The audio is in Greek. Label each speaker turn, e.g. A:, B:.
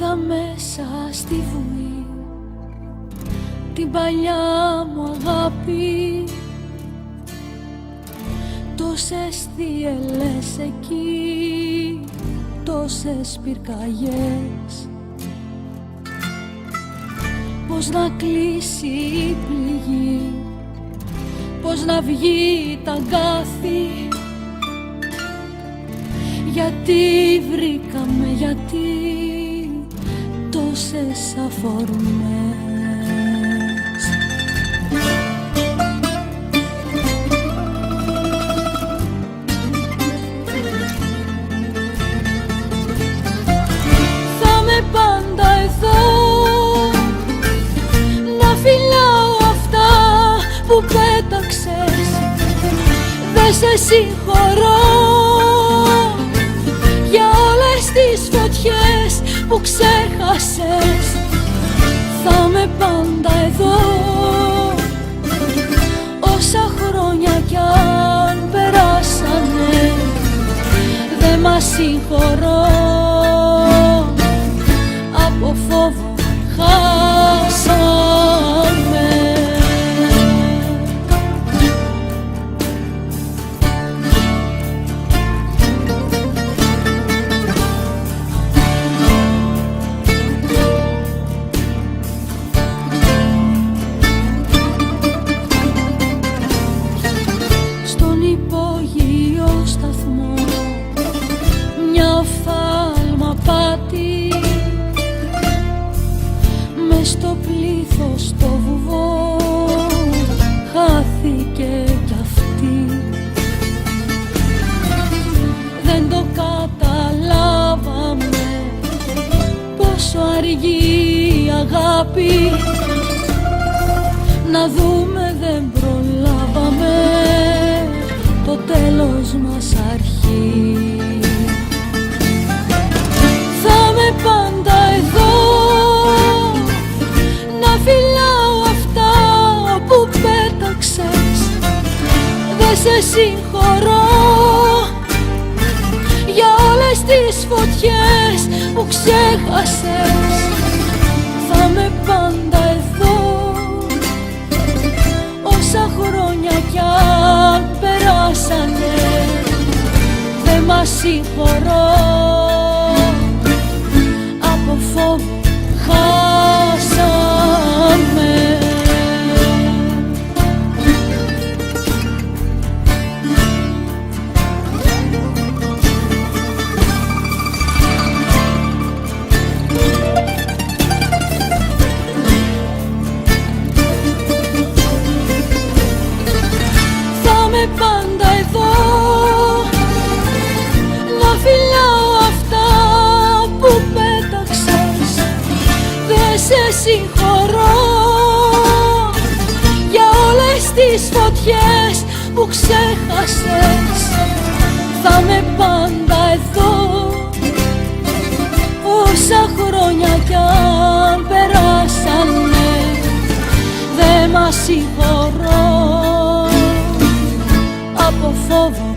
A: είδα μέσα στη βουή την παλιά μου αγάπη. Τόσες θύελες εκεί, τόσες πυρκαγιές. Πώς να κλείσει η πληγή, πώς να βγει τα αγκάθι. Γιατί βρήκαμε, γιατί τόσες αφορμές. Θα είμαι πάντα εδώ, να φυλάω αυτά που πέταξες. Δεν σε συγχωρώ για όλες τις φωτιές που ξέχασες. Θα είμαι πάντα εδώ, όσα χρόνια κι αν περάσανε. Δεν μας συγχωρώ, από φόβο χάσαμε. Στον υπόγειο σταθμό μια οφθάλμα πάτη, μες στο πλήθος το βουβό χάθηκε κι αυτή. Δεν το καταλάβαμε πόσο αργή η αγάπη. Να δούμε δεν προλάβαμε το τέλος μας αρχή. Θα είμαι πάντα εδώ, να φυλάω αυτά που πέταξες. Δεν σε συγχωρώ για όλες τις φωτιές που ξέχασες. Θα είμαι πάντα εδώ, όσα χρόνια κι αν περάσανε. Δεν μας συγχωρώ, από φόβο χάσαμε. Πάντα εδώ, να φυλάω αυτά που πέταξες. Δεν σε συγχωρώ για όλες τις φωτιές που ξέχασες. Θα είμαι πάντα εδώ, όσα χρόνια κι αν περάσανε. Δεν μας συγχωρώ, από φόβο